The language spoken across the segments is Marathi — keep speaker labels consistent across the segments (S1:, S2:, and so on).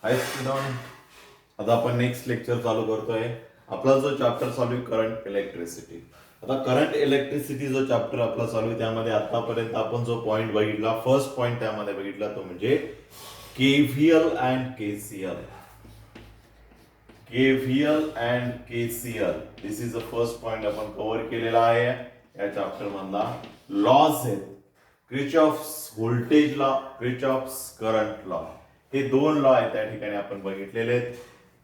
S1: हाय स्टुडंट, आता आपण नेक्स्ट लेक्चर चालू करतोय. आपला जो चॅप्टर चालू आहे करंट इलेक्ट्रिसिटी. आता करंट इलेक्ट्रिसिटी जो चॅप्टर आपला चालू आहे त्यामध्ये आतापर्यंत आपण जो पॉइंट बघितला, फर्स्ट पॉइंट त्यामध्ये बघितला तो म्हणजे KVL and KCL. KVL and KCL this is the first point आपण कव्हर केलेला आहे या चॅप्टर मधला. लॉज आहेत, Kirchhoff's voltage law, Kirchhoff's current law, हे दोन लॉ आहेत त्या ठिकाणी आपण बघितलेले आहेत.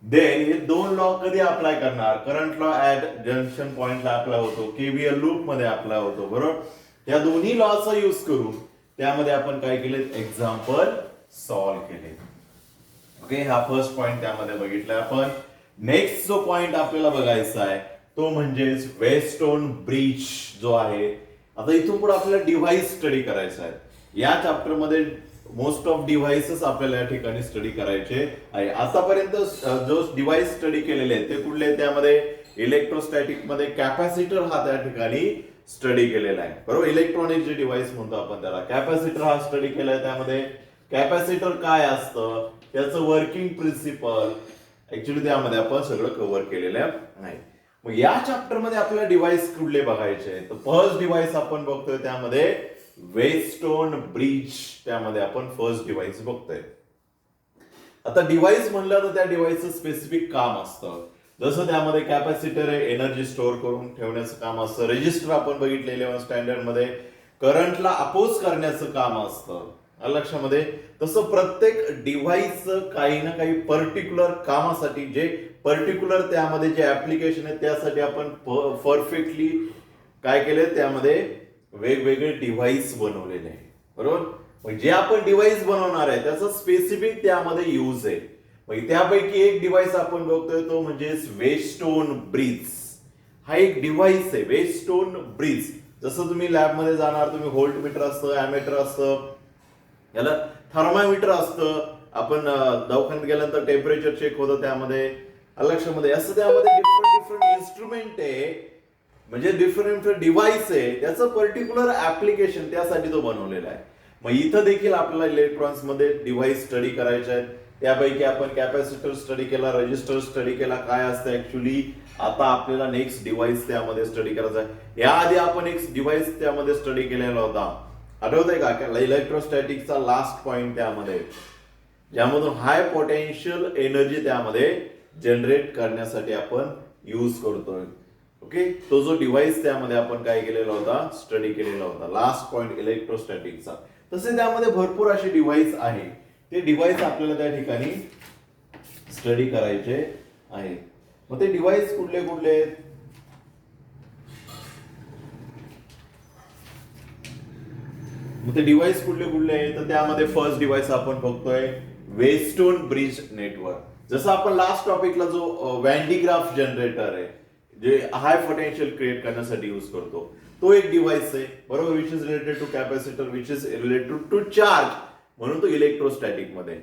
S1: देन हे दोन लॉ कधी अप्लाय करणार? करंट लॉ ऍट जंक्शन पॉइंटला अप्लाय होतो, केव्हीएल लूप मध्ये अप्लाय होतो, बरोबर. या दोन्ही लॉचा यूज करून त्यामध्ये आपण काय केले? एक्झाम्पल सॉल्व्ह केले. ओके, हा फर्स्ट पॉइंट त्यामध्ये बघितलाय आपण. नेक्स्ट जो पॉइंट आपल्याला बघायचा आहे तो म्हणजे वेस्टोन ब्रिज जो आहे. आता इथून पुढे आपल्याला डिव्हाइस स्टडी करायचा आहे. या चॅप्टर मध्ये मोस्ट ऑफ डिव्हाइसेस आपल्याला या ठिकाणी स्टडी करायचे आहे. आतापर्यंत जो डिव्हाइस स्टडी केलेले आहेत ते कुठले? त्यामध्ये इलेक्ट्रोस्टॅटिक मध्ये कॅपॅसिटर हा त्या ठिकाणी स्टडी केलेला आहे, बरोबर. इलेक्ट्रॉनिक जे डिव्हाइस म्हणतो आपण त्याला कॅपॅसिटर हा स्टडी केलाय. त्यामध्ये कॅपॅसिटर काय असतं, त्याचं वर्किंग प्रिन्सिपल, ऍक्च्युली त्यामध्ये आपण सगळं कव्हर केलेलं आहे. मग या चॅप्टर मध्ये आपल्याला डिव्हाइस कुठले बघायचे? तर फर्स्ट डिव्हाइस आपण बघतोय त्यामध्ये वेस्टोन ब्रिज, त्यामध्ये आपण फर्स्ट डिव्हाइस बघतोय. आता डिव्हाइस म्हणलं तर त्या डिव्हाइसचं स्पेसिफिक काम असतं. जसं त्यामध्ये कॅपॅसिटर आहे, एनर्जी स्टोअर करून ठेवण्याचं काम असतं. रेजिस्टर आपण बघितलेले स्टँडर्ड मध्ये करंटला अपोज करण्याचं काम असतं, लक्षामध्ये. तसं प्रत्येक डिव्हाइसचं काही ना काही पर्टिक्युलर कामासाठी, जे पर्टिक्युलर त्यामध्ये जे ऍप्लिकेशन आहे त्यासाठी आपण परफेक्टली काय केले? त्यामध्ये वेगवेगळे डिव्हाइस बनवलेले आहे, बरोबर. मग जे आपण डिव्हाइस बनवणार आहे त्याचा स्पेसिफिक त्यामध्ये यूज आहे. मग त्यापैकी एक डिव्हाइस आपण बघतोय तो म्हणजे वेस्टोन ब्रिज. हा एक डिव्हाइस आहे, वेस्टोन ब्रिज. जसं तुम्ही लॅबमध्ये जाणार, तुम्ही व्होल्टमीटर असतं, अॅमेटर असतं, याला थर्मामीटर असतं. आपण दवाखान्यात गेल्यानंतर टेम्परेचर चेक होतं त्यामध्ये, लक्षामध्ये. असं त्यामध्ये डिफरंट इन्स्ट्रुमेंट आहे, म्हणजे डिफरंट डिव्हाइस आहे, त्याचं पर्टिक्युलर ऍप्लिकेशन त्यासाठी तो बनवलेला आहे. मग इथं देखील आपल्याला इलेक्ट्रॉनिक्स मध्ये डिव्हाइस स्टडी करायचे आहेत. त्यापैकी आपण कॅपॅसिटर स्टडी केला, रेजिस्टर स्टडी केला, काय असतं ऍक्च्युली. आता आपल्याला नेक्स्ट डिव्हाइस त्यामध्ये स्टडी करायचा आहे. याआधी आपण एक डिव्हाइस त्यामध्ये स्टडी केलेला होता, आठवतंय का? इलेक्ट्रोस्टॅटिकचा लास्ट पॉइंट त्यामध्ये, ज्यामधून हाय पोटेन्शियल एनर्जी त्यामध्ये जनरेट करण्यासाठी आपण यूज करतोय. ओके, तो जो डिव्हाइस त्यामध्ये आपण काय केलेला होता? स्टडी केलेला होता, लास्ट पॉइंट इलेक्ट्रोस्टॅटिकचा. तसे त्यामध्ये भरपूर असे डिव्हाइस आहे, ते डिव्हाइस आपल्याला त्या ठिकाणी स्टडी करायचे आहे. मग ते डिव्हाइस कुठले कुठले आहेत? मग ते डिव्हाइस कुठले कुठले आहेत? तर त्यामध्ये फर्स्ट डिव्हाइस आपण बघतोय वेस्टोन ब्रिज नेटवर्क. जसं आपण लास्ट टॉपिकला जो वॅन्डीग्राफ जनरेटर आहे, जे हाय पोटेन्शियल क्रिएट करण्यासाठी यूज करतो, तो एक डिव्हाइस आहे, बरोबर. Which is related to capacitor, which is related to charge, म्हणून तो इलेक्ट्रोस्टॅटिक मध्ये.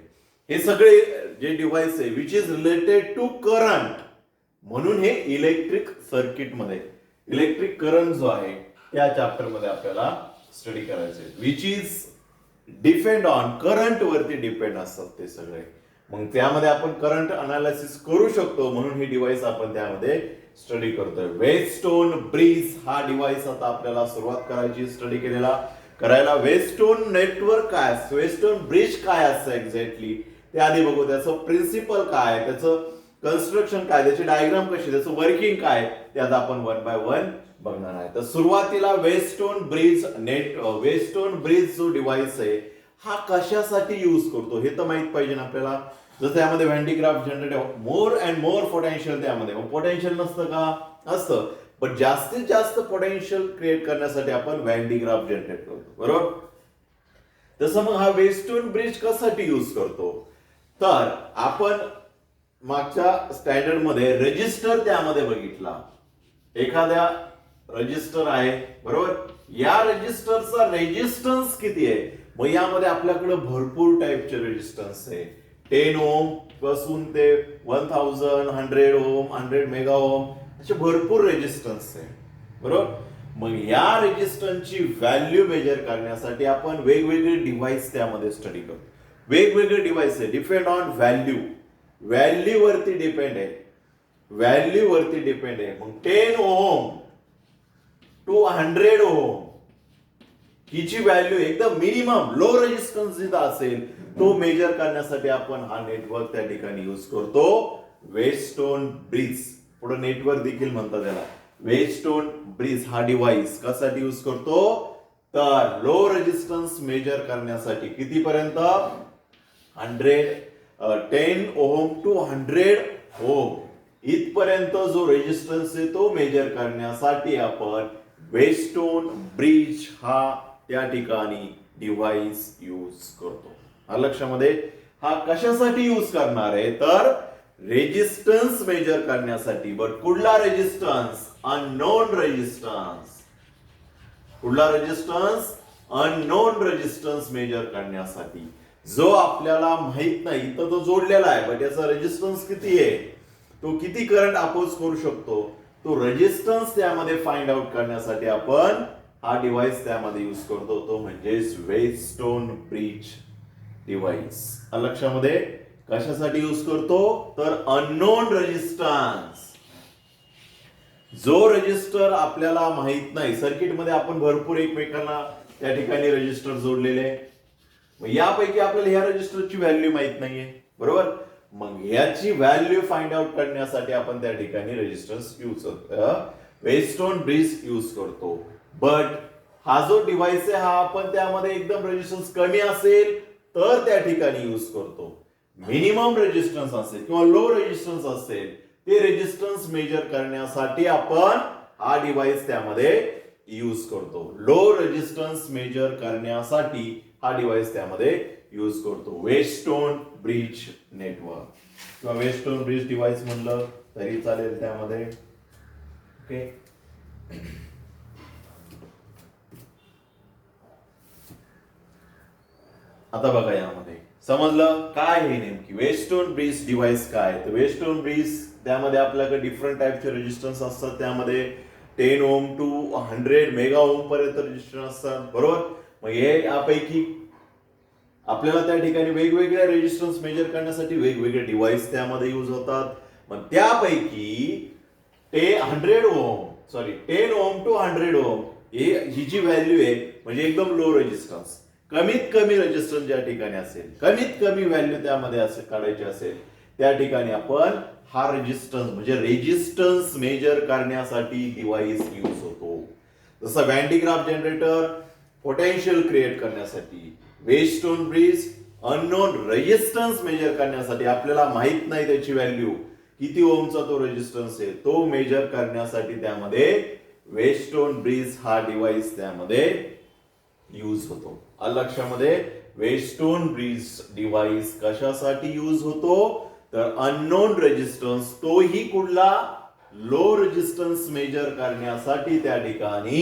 S1: हे सगळे जे डिव्हाइस आहे which is related to current, म्हणून हे इलेक्ट्रिक सर्किट मध्ये, इलेक्ट्रिक करंट जो आहे त्या चॅप्टर मध्ये आपल्याला स्टडी करायचे. Which is depend on current वरती डिपेंड असतात ते सगळे. मग त्यामध्ये आपण करंट अनालिसिस करू शकतो, म्हणून हे डिव्हाइस आपण त्यामध्ये स्टडी करतोय. वेस्टोन ब्रिज हा डिव्हाइस आता आपल्याला सुरुवात करायची स्टडी करायला. वेस्टोन नेटवर्क काय असतं, वेस्टोन ब्रिज काय असतं एक्झॅक्टली ते आधी बघू. त्याचं प्रिन्सिपल काय, त्याचं कन्स्ट्रक्शन काय, त्याची डायग्राम कशी, त्याचं वर्किंग काय, ते आता आपण वन बाय वन बघणार आहे. तर सुरुवातीला वेस्टोन ब्रिज जो डिव्हाइस आहे हा कशासाठी यूज करतो हे तर माहित पाहिजे ना आपल्याला. जसं त्यामध्ये Van de Graaff generator, more and more potential त्यामध्ये. पोटेन्शियल नसतं का? असतं, पण जास्तीत जास्त पोटेन्शियल क्रिएट करण्यासाठी आपण व्हॅन्डीग्राफ जनरेट करतो, बरोबर. तसं मग हा वेस्टोन ब्रिज कशासाठी यूज करतो? तर आपण मागच्या स्टँडर्ड मध्ये रेजिस्टर त्यामध्ये बघितला. एखाद्या रजिस्टर आहे, बरोबर. या रेजिस्टरचा रेजिस्टन्स किती आहे? मग यामध्ये आपल्याकडे भरपूर टाईपचे रेजिस्टन्स आहे. 10 ओम पासून ते 1000, 100 ओम, 100 मेगा ओम, असे भरपूर रेजिस्टन्स आहे, बरोबर. मग या रेजिस्टन्सची व्हॅल्यू मेजर करण्यासाठी आपण वेगवेगळे डिव्हाइस त्यामध्ये स्टडी करतो. वेगवेगळे डिव्हाइस आहे, डिपेंड ऑन व्हॅल्यू वरती डिपेंड आहे, मग 10 ओहम टू 100 ओहम हिची व्हॅल्यू एकदम मिनिमम लो रेजिस्टन्स जिथं असेल तो मेजर करण्यासाठी आपण हा नेटवर्क त्या ठिकाणी यूज करतो. वेस्टोन ब्रिज, पुढे नेटवर्क देखील म्हणतात त्याला. वेस्टोन ब्रिज हा डिव्हाइस कशासाठी यूज करतो, तर लो रेजिस्टन्स मेजर करण्यासाठी. कितीपर्यंत, 10 ओहम टू 100 ओहम इथपर्यंत जो रेजिस्टन्स आहे तो मेजर करण्यासाठी आपण वेस्टोन ब्रिज हा त्या ठिकाणी डिव्हाइस यूज करतो. हा लक्षामध्ये, हा कशासाठी यूज करणार आहे, तर रेजिस्टन्स मेजर करण्यासाठी. बट कुठला रेजिस्टन्स, अननोन रेजिस्टन्स. कुठला रेजिस्टन्स, अननोन रेजिस्टन्स मेजर करण्यासाठी. जो आपल्याला माहित नाही तर तो जोडलेला आहे, बट याचा रेजिस्टन्स किती आहे, तो किती करंट अपोज करू शकतो, तो रेजिस्टन्स त्यामध्ये फाइंड आउट करण्यासाठी आपण हा डिव्हाइस त्यामध्ये यूज करतो, तो म्हणजे वेस्टोन ब्रिज डिव्हाइस. लक्षामध्ये, कशासाठी यूज करतो, तर अननोन रेजिस्टन्स. जो रेजिस्टर आपल्याला माहित नाही, सर्किटमध्ये आपण भरपूर एकमेकांना त्या ठिकाणी रेजिस्टर जोडलेले, यापैकी आपल्याला ह्या रेजिस्टरची व्हॅल्यू माहित नाहीये, बरोबर. मग याची व्हॅल्यू फाइंड आउट करण्यासाठी आपण त्या ठिकाणी रेजिस्टन्स यूज करतो, वेस्टोन ब्रिज यूज करतो. बट हा जो डिव्हाइस आहे हा आपण त्यामध्ये एकदम रेजिस्टन्स कमी असेल तर त्या ठिकाणी यूज करतो. मिनिमम रेजिस्टन्स असेल किंवा लो रेजिस्टन्स असेल ते रेजिस्टन्स मेजर करण्यासाठी आपण हा डिव्हाइस त्यामध्ये यूज करतो. लो रेजिस्टन्स मेजर करण्यासाठी हा डिव्हाइस त्यामध्ये यूज करतो. वेस्टोन ब्रिज नेटवर्क किंवा वेस्टोन ब्रिज डिव्हाइस म्हणलं तरी चालेल त्यामध्ये. ओके, आता बघा यामध्ये समजलं काय हे नेमकी वेस्टोन ब्रिज डिव्हाइस काय. तर वेस्टोन ब्रिज त्यामध्ये आपल्याकडे डिफरंट टाइपचे रेजिस्टन्स असतात, त्यामध्ये 10 ओम टू 100 मेगा ओम पर्यंत रेजिस्टन्स असतात, बरोबर. मग हे यापैकी आपल्याला त्या ठिकाणी वेगवेगळ्या रेजिस्टन्स मेजर करण्यासाठी वेगवेगळे डिव्हाइस त्यामध्ये यूज होतात. मग त्यापैकी 10 ओम to 100 Om he G value आहे म्हणजे एकदम लो रेजिस्टन्स, कमीत कमी रेजिस्टन्स ज्या ठिकाणी असेल, कमीत कमी व्हॅल्यू त्यामध्ये काढायची असेल त्या ठिकाणी आपण हा रेजिस्टन्स मेजर करण्यासाठी डिव्हाइस यूज होतो. जसं वॅन जनरेटर पोटेन्शियल क्रिएट करण्यासाठी, Wheatstone bridge unknown resistance measure करण्यासाठी, आपल्याला माहित नाही त्याची व्हॅल्यू किती ओमचा तो रेजिस्टन्स आहे तो मेजर करण्यासाठी त्यामध्ये वेस्टोन ब्रिज हा डिव्हाइस त्यामध्ये यूज होतो. लक्षामध्ये, वेस्टोन ब्रिज डिव्हाइस कशासाठी यूज होतो, तर अननोन रेजिस्टन्स तोही कुठला लो रेजिस्टन्स मेजर करण्यासाठी त्या ठिकाणी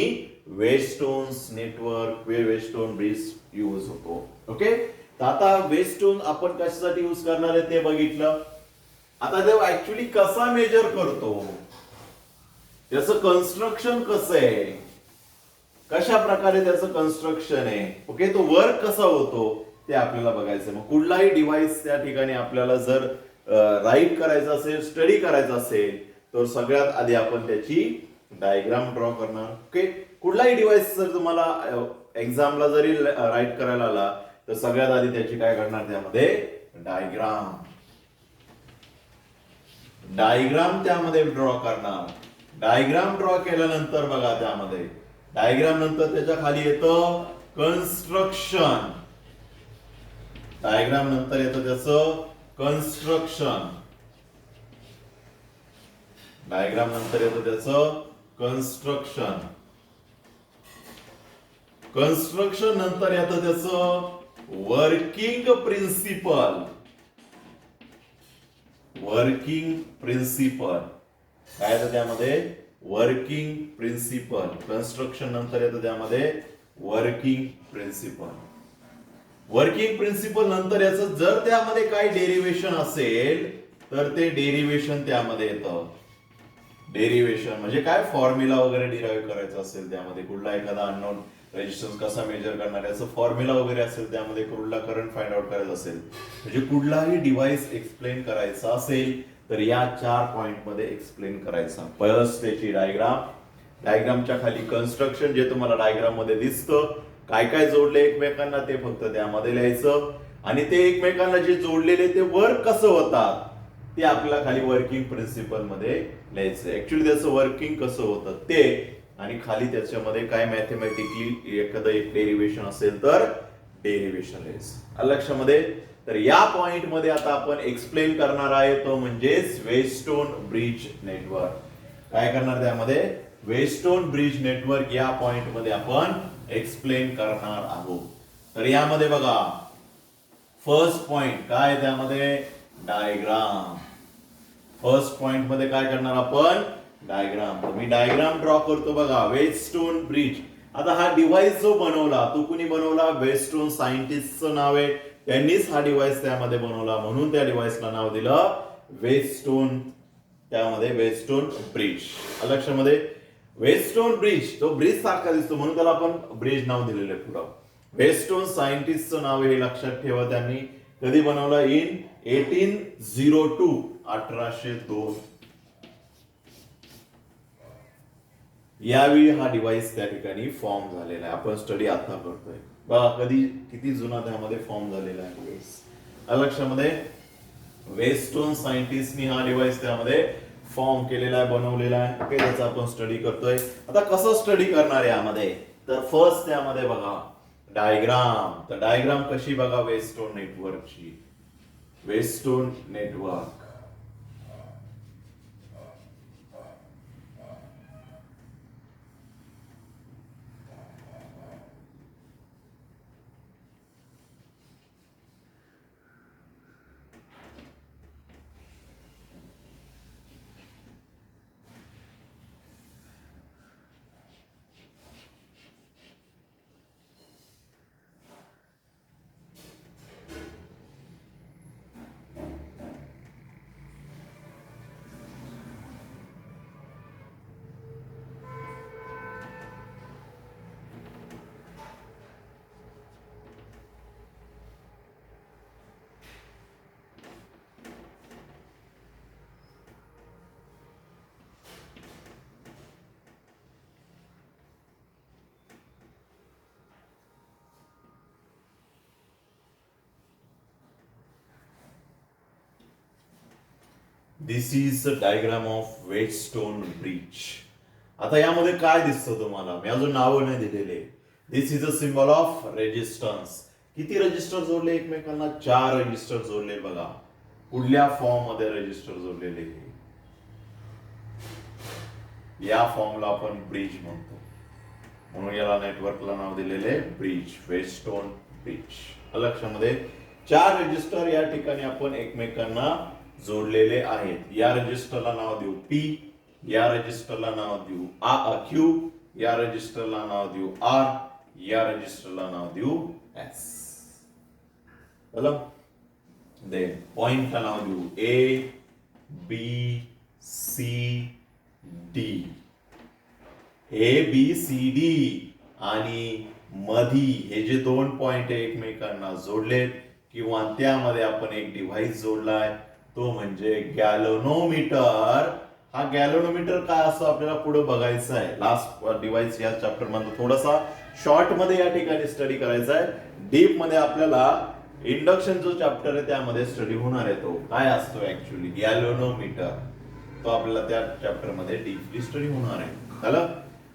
S1: वेस्टोन्स नेटवर्क वेस्टोन ब्रिज यूज होतो. ओके, तर आता वेस्टोन आपण कशासाठी यूज करणार आहे ते बघितलं. आता ते ऍक्च्युअली कसा मेजर करतो, त्याचं कन्स्ट्रक्शन कसं आहे, कशा प्रकारे त्याचं कन्स्ट्रक्शन आहे, ओके, तो वर्क कसा होतो ते आपल्याला बघायचं. मग कुठलाही डिव्हाइस त्या ठिकाणी आपल्याला जर राईट करायचं असेल, स्टडी करायचं असेल, तर सगळ्यात आधी आपण त्याची डायग्राम ड्रॉ करणार. ओके, कुठलाही डिव्हाइस जर तुम्हाला एक्झामला जरी राईट करायला आला तर सगळ्यात आधी त्याची काय करणार, त्यामध्ये डायग्राम त्यामध्ये ड्रॉ करणार. डायग्राम ड्रॉ केल्यानंतर बघा त्यामध्ये डायग्राम नंतर त्याच्या खाली येतं कन्स्ट्रक्शन. डायग्राम नंतर येतं त्याचं कन्स्ट्रक्शन. डायग्राम नंतर येतं त्याचं कन्स्ट्रक्शन. कन्स्ट्रक्शन नंतर येतं त्याचं वर्किंग प्रिन्सिपल. काय येतं त्यामध्ये, वर्किंग प्रिन्सिपल. कन्स्ट्रक्शन नंतर येतं त्यामध्ये वर्किंग प्रिन्सिपल. वर्किंग प्रिन्सिपल नंतर याचं जर त्यामध्ये काही डेरिव्हेशन असेल तर ते डेरिव्हेशन त्यामध्ये येतं. डेरिव्हेशन म्हणजे काय, फॉर्म्युला वगैरे डिराईव्ह करायचं असेल त्यामध्ये, कुठला एखादा अननोन रेजिस्टन्स कसा मेजर करणार याचं फॉर्म्युला वगैरे असेल, त्यामध्ये कुठला करंट फाइंड आउट करायचा असेल, म्हणजे कुठलाही डिव्हाइस एक्सप्लेन करायचा असेल तर या 4 पॉइंट मध्ये एक्सप्लेन करायचा. फर्स्ट त्याची डायग्रामच्या खाली कन्स्ट्रक्शन जे तुम्हाला डायग्राम मध्ये दिसतं, काय काय जोडले एकमेकांना ते फक्त त्यामध्ये लिहायचं, आणि ते एकमेकांना जे जोडलेले ते वर्क कसं होतात ते आपल्याला खाली वर्किंग प्रिन्सिपल मध्ये लिहायचं. ऍक्च्युली त्याचं वर्किंग कसं होतं ते, आणि खाली त्याच्यामध्ये काय मॅथमॅटिकली एखादं एक डेरिव्हेशन असेल तर डेरिव्हेशन लिहायचं. लक्षामध्ये. तर या पॉइंट मध्ये आता आपण एक्सप्लेन करणार आहे तो म्हणजे वेस्टोन ब्रिज नेटवर्क. काय करणार त्यामध्ये? वेस्टोन ब्रिज नेटवर्क या पॉइंट मध्ये आपण एक्सप्लेन करणार आहोत. तर यामध्ये बघा फर्स्ट पॉइंट काय त्यामध्ये डायग्राम. फर्स्ट पॉइंट मध्ये काय करणार आपण डायग्राम. तर मी डायग्राम ड्रॉ करतो बघा. Weston bridge. आता हा डिव्हाइस जो बनवला तो कुणी बनवला? वेस्टोन सायंटिस्टचं नाव आहे, त्यांनीच हा डिव्हाइस त्यामध्ये बनवला, म्हणून त्या डिव्हाइसला नाव दिलं वेस्टोन. त्यामध्ये वेस्टोन ब्रिज. लक्षामध्ये. वेस्टोन ब्रिज तो ब्रिज सारखा दिसतो म्हणून त्याला आपण ब्रिज नाव दिलेलं आहे पुढं. वेस्टोन सायंटिस्टचं नाव हे लक्षात ठेवा. त्यांनी कधी बनवलं? इन 1802 1802. यावेळी हा डिव्हाइस त्या ठिकाणी फॉर्म झालेला आहे. आपण स्टडी आता करतोय बघा कधी किती जुना त्यामध्ये फॉर्म झालेला आहे डिव्हाइस. लक्षामध्ये. वेस्टोन सायंटिस्टनी हा डिव्हाइस त्यामध्ये फॉर्म केलेला आहे, बनवलेला आहे. ओके, त्याचा आपण स्टडी करतोय. आता कसं स्टडी करणार आहे यामध्ये? तर फर्स्ट त्यामध्ये बघा डायग्राम. तर डायग्राम कशी बघा वेस्टोन नेटवर्कची. Weston network. This is the diagram of Wheatstone bridge. आता यामध्ये काय दिसतं तुम्हाला? मी अजून नाव नाही दिलेले. This is a symbol of resistance. किती रजिस्टर जोडले एकमेकांना? 4 रजिस्टर जोडले बघा. कुठल्या फॉर्म मध्ये रजिस्टर जोडलेले? या फॉर्मला आपण ब्रिज म्हणतो, म्हणून याला नेटवर्कला नाव दिलेले ब्रिज. Weston bridge. लक्षामध्ये. 4 रजिस्टर या ठिकाणी आपण एकमेकांना जोडलेले आहेत. या रजिस्टरला नाव देऊ P, या रजिस्टरला नाव देऊ Q, या रजिस्टरला नाव देऊ R, या रजिस्टरला नाव देऊ S. देन पॉइंटला नाव देऊ A, B, C, D. A, B, C, D आणि मधी हे जे 2 पॉइंट एकमेकांना जोडलेत किंवा त्यामध्ये आपण एक डिव्हाइस जोडलाय तो म्हणजे गॅल्व्हनोमीटर. हा गॅल्व्हनोमीटर काय असं आपल्याला पुढे बघायचं आहे. लास्ट डिव्हाइस या चॅप्टर मध्ये थोडासा शॉर्ट मध्ये या ठिकाणी स्टडी करायचा आहे. डीप मध्ये आपल्याला इंडक्शन जो चॅप्टर आहे त्यामध्ये स्टडी होणार आहे. तो काय असतो ऍक्च्युअली गॅल्व्हनोमीटर, तो आपल्याला त्या चॅप्टर मध्ये डीपली स्टडी होणार आहे. झालं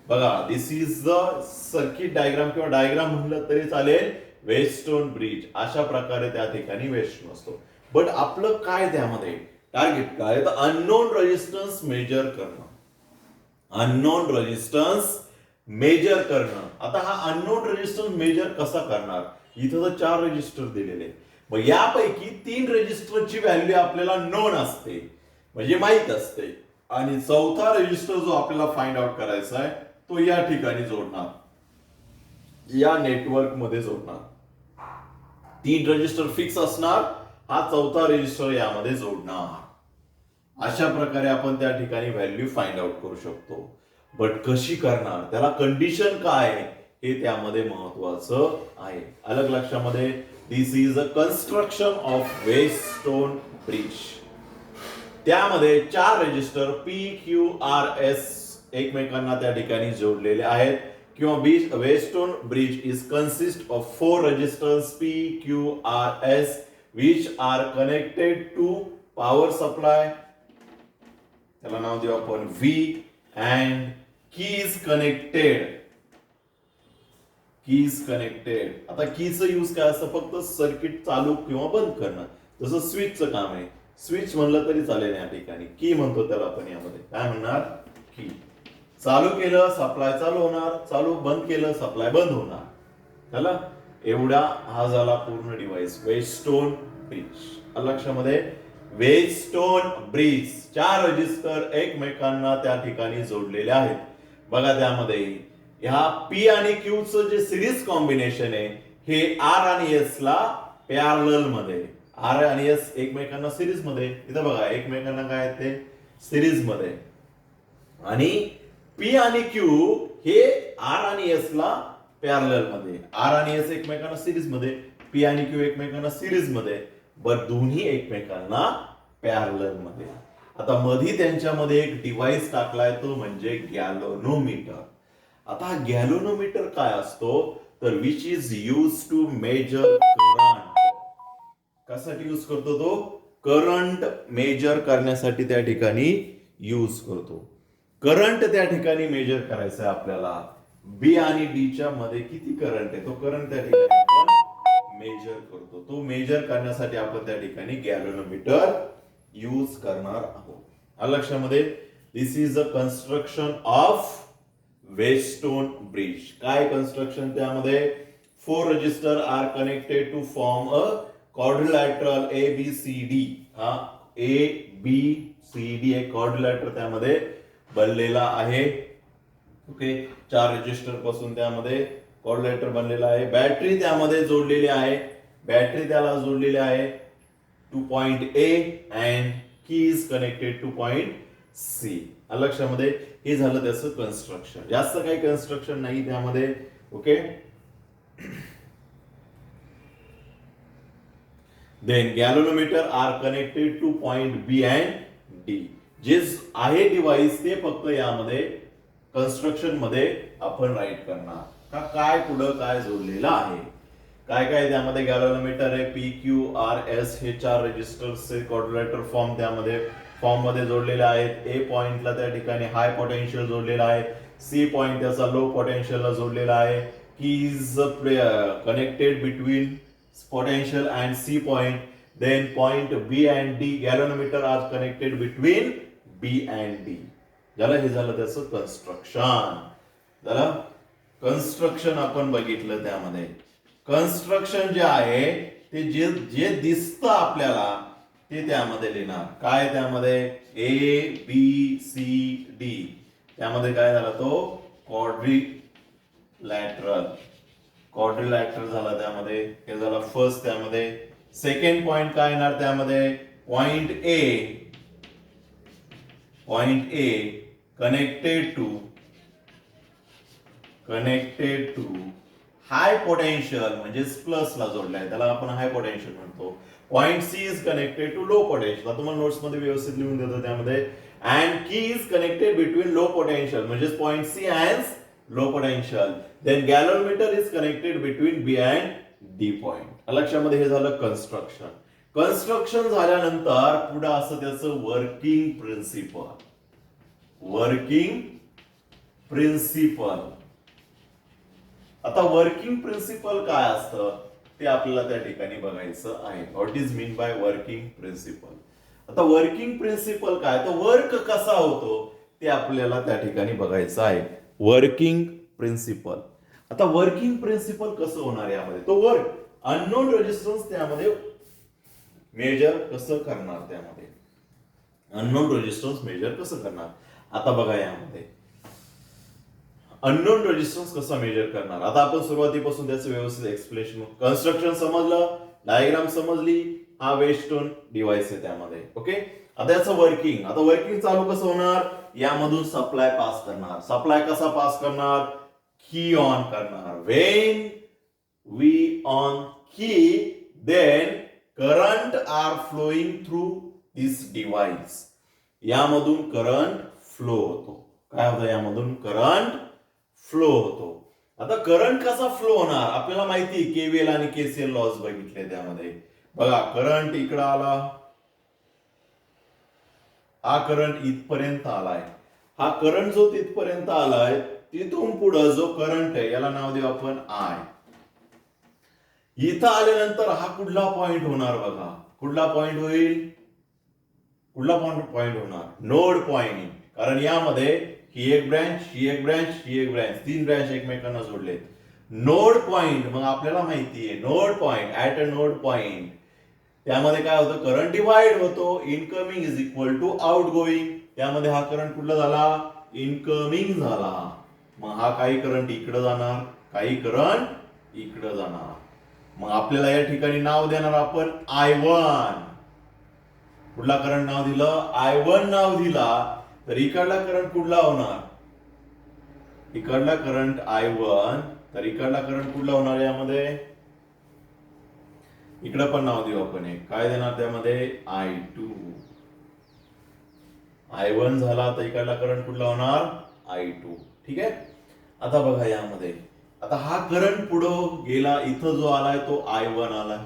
S1: बघा. दिस इज द सर्किट डायग्राम किंवा डायग्राम म्हणलं तरी चालेल. वेस्टोन ब्रिज अशा प्रकारे त्या ठिकाणी वेस्टोन असतो. बट आपलं काय त्यामध्ये टार्गेट काय? तर अननोन रेजिस्टन्स मेजर करणं. अननोन रेजिस्टन्स मेजर करणं. आता हा अननोन रेजिस्टन्स मेजर कसा करणार? इथं तर 4 रजिस्टर दिलेले, मग यापैकी 3 रजिस्टरची व्हॅल्यू आपल्याला नोन असते, म्हणजे माहित असते, आणि 4था रजिस्टर जो आपल्याला फाइंड आउट करायचा आहे तो या ठिकाणी जोडणार, या नेटवर्क मध्ये जोडणार. 3 रजिस्टर फिक्स असणार, हा 4था रजिस्टर यामध्ये जोडणार. अशा प्रकारे आपण त्या ठिकाणी व्हॅल्यू फाइंड आउट करू शकतो. बट कशी करणार? त्याला कंडिशन काय आहे हे त्यामध्ये महत्वाचं आहे. अलग लक्षामध्ये this is a construction of Wheatstone bridge. त्यामध्ये 4 रजिस्टर PQRS एकमेकांना त्या ठिकाणी जोडलेले आहेत किंवा Wheatstone bridge is consist of 4 resistors PQRS which are connected to power supply, त्याला नाव देऊ आपण V, and keys connected. आता कीचं यूज काय असतं? फक्त सर्किट चालू किंवा बंद करणं. जसं स्विचचं काम आहे. स्विच म्हणलं तरी चालेल या ठिकाणी. की म्हणतो त्याला आपण यामध्ये काय म्हणणार? की. चालू केलं सप्लाय चालू होणार, चालू बंद केलं सप्लाय बंद होणार. चला एवढा हा झाला पूर्ण डिव्हाइस वेस्टोन ब्रिज. लक्षामध्ये वेस्टोन ब्रिज 4 रजिस्टर एकमेकांना त्या ठिकाणी जोडलेले आहेत. बघा त्यामध्ये ह्या P आणि Q चं जे सिरीज कॉम्बिनेशन आहे हे R आणि S ला पॅरलल मध्ये, R आणि S एकमेकांना सिरीज मध्ये, इथं बघा एकमेकांना काय आहे ते सिरीज मध्ये, आणि P आणि Q हे R आणि S ला पॅरलल मध्ये, R आणि S एकमेकांना सिरीज मध्ये, P आणि Q एकमेकांना सिरीज मध्ये, बर दोन्ही एकमेकांना पॅरलल मध्ये. आता मधी त्यांच्यामध्ये एक डिव्हाइस टाकलाय तो म्हणजे गॅल्व्हनोमीटर. आता हा गॅल्व्हनोमीटर काय असतो तर which is use to measure current. कशासाठी यूज करतो तो? करंट मेजर करण्यासाठी त्या ठिकाणी यूज करतो. करंट त्या ठिकाणी मेजर करायचं आहे आपल्याला. बी आणि डी च्या मध्ये किती करंट आहे तो करंट त्या ठिकाणी आपण मेजर करतो. तो मेजर करण्यासाठी आपण त्या ठिकाणी गॅल्व्हनोमीटर यूज करणार आहोत. लक्षामध्ये this is a construction of Wheatstone bridge. काय कन्स्ट्रक्शन त्यामध्ये? 4 resistor are connected to form a quadrilateral ABCD. हा ABCD एक क्वाड्रिलॅटर त्यामध्ये बनलेला आहे. ओके 4 रजिस्टर पासून त्यामध्ये क्वाड्रिलॅटर बनलेला आहे. बॅटरी त्यामध्ये जोडलेली आहे. बॅटरी त्याला जोडलेली आहे two point A and key is connected to point C. लक्षामध्ये हे झालं त्याचं कन्स्ट्रक्शन. जास्त काही कन्स्ट्रक्शन नाही त्यामध्ये. Okay then galvanometer are connected to point B and D. जे आहे डिव्हाइस ते फक्त यामध्ये कन्स्ट्रक्शन मध्ये आपण राईट करणार का काय पुढं काय जोडलेलं आहे. काय काय त्यामध्ये गॅल्व्हनोमीटर आहे PQRS हे 4 रजिस्टर्सचे क्वाड्रिलॅटर फॉर्म त्यामध्ये फॉर्म मध्ये जोडलेले आहेत. A पॉइंटला त्या ठिकाणी हाय पोटेन्शियल जोडलेला आहे. C पॉइंट त्याचा लो पोटेन्शियलला जोडलेला आहे. Key is connected between potential and C point. Then point B and D galvanometer are connected between B and D. झालं हे झालं त्याचं कन्स्ट्रक्शन. झालं कन्स्ट्रक्शन आपण बघितलं. त्यामध्ये कन्स्ट्रक्शन जे आहे ते जे दिसतं आपल्याला ते त्यामध्ये लिहिणार. काय त्यामध्ये ABCD त्यामध्ये काय झाला तो क्वाड्रिलॅटरल झाला. त्यामध्ये हे झाला फर्स्ट. त्यामध्ये सेकंड पॉइंट काय येणार त्यामध्ये point A connected to high potential म्हणजे प्लस ला जोडलाय त्याला आपण हाय पोटेन्शियल म्हणतो. Point C is connected to low potential. तुम्हाला नोट्स मध्ये व्यवस्थित लिहून देतो त्यामध्ये. And key is connected between low potential म्हणजे point C and low potential. Then galvanometer is connected between B and D point. लक्षामध्ये हे झालं कन्स्ट्रक्शन. कन्स्ट्रक्शन झाल्यानंतर पुढे असं त्याचं वर्किंग प्रिन्सिपल. आता वर्किंग प्रिन्सिपल काय असतं ते आपल्याला त्या ठिकाणी बघायचं आहे. What is mean by working principle. आता वर्किंग प्रिन्सिपल काय तर वर्क कसा होतो ते आपल्याला त्या ठिकाणी बघायचं आहे. Working principle. आता वर्किंग प्रिन्सिपल कसं होणार यामध्ये तो वर्क अननोन रेजिस्टन्स त्यामध्ये मेजर कसं करणार. त्यामध्ये अननोन रेजिस्टन्स मेजर कसं करणार. आता बघा यामध्ये अननोन रेजिस्टन्स कसा मेजर करणार. आता आपण सुरुवातीपासून त्याचं व्यवस्थित एक्सप्लेनेशन. कन्स्ट्रक्शन समजलं, डायग्राम समजली, हा वेस्टोन डिव्हाइस आहे त्यामध्ये. ओके आता याचं वर्किंग. आता वर्किंग चालू कसं होणार यामधून सप्लाय पास करणार. सप्लाय कसा पास करणार की ऑन करणार. When we on key then current are flowing through this device. यामधून करंट फ्लो होतो. काय होतं? यामधून करंट फ्लो होतो. आता करंट कसा फ्लो होणार? आपल्याला माहिती केव्हीएल आणि केसीएल लॉज बघितले त्यामध्ये. बघा करंट इकडं आला, हा करंट इथपर्यंत आलाय. हा करंट जो तिथपर्यंत आलाय तिथून पुढे जो करंट आहे याला नाव देऊ आपण आय. इथं आल्यानंतर हा कुठला पॉइंट होणार बघा. कुठला पॉइंट होईल? कुठला पॉइंट होणार? Node point. कारण यामध्ये ही एक ब्रँच, ही एक ब्रँच, ही एक ब्रँच, 3 ब्रँच एकमेकांना जोडलेत. नोड पॉइंट मग आपल्याला माहिती आहे node point at a node point. त्यामध्ये काय होतं? करंट डिवाइड होतो. Incoming is equal to outgoing. त्यामध्ये हा करंट कुठला झाला? इनकमिंग झाला. मग हा काही करंट इकडे जाणार, काही करंट इकडे जाणार. मग आपल्याला या ठिकाणी नाव देणार आपण I1. कुठला करंट नाव दिलं? I1 नाव दिला. तर इकडला करंट कुठला होणार? इकडला करंट I1. तर इकडला करंट कुठला होणार यामध्ये? इकडं पण नाव देऊ आपण एक. काय देणार त्यामध्ये? I2. I1 झाला तर इकडला करंट कुठला होणार? I2. ठीक आहे. आता बघा यामध्ये आता हा करंट पुढं गेला, इथं जो आलाय तो I1 आलाय.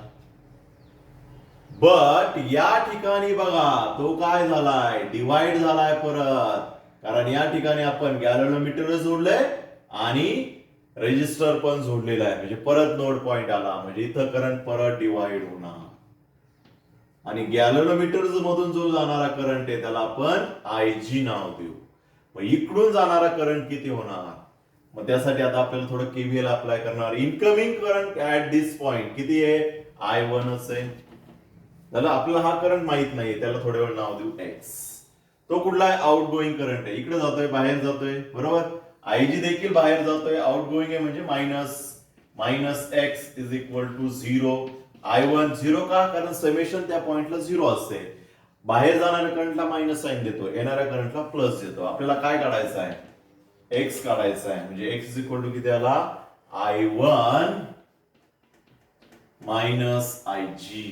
S1: बट या ठिकाणी बघा तो काय झालाय? डिवाइड झालाय परत. कारण या ठिकाणी आपण गॅल्व्हनोमीटर जोडलंय आणि रेजिस्टर पण जोडलेला आहे. म्हणजे परत नोड पॉइंट आला. म्हणजे इथं करंट परत डिवाइड होणार. आणि गॅल्व्हनोमीटर मधून जो जाणारा करंट आहे त्याला आपण IG नाव देऊ. मग इकडून जाणारा करंट किती होणार? मग त्यासाठी आता आपल्याला थोडं केव्हीएल अप्लाय करणार. Incoming current at this point किती आहे? I1च आहे. त्याला आपल्याला हा करंट माहित नाही, त्याला थोड्या वेळ नाव देऊ X. तो कुठला आहे? आउट गोईंग करंट आहे. इकडे जातोय, बाहेर जातोय, बरोबर. IG देखील बाहेर जातोय, आउट गोईंग आहे म्हणजे minus X is equal to 0. I1 0 का? कारण समेशन त्या पॉइंटला 0 असते. बाहेर जाणाऱ्या करंटला मायनस साईन देतो, येणाऱ्या करंटला प्लस देतो. आपल्याला काय काढायचं आहे? X काढायचा आहे. म्हणजे X इज इक्वल टू किती आला? I1 minus IG.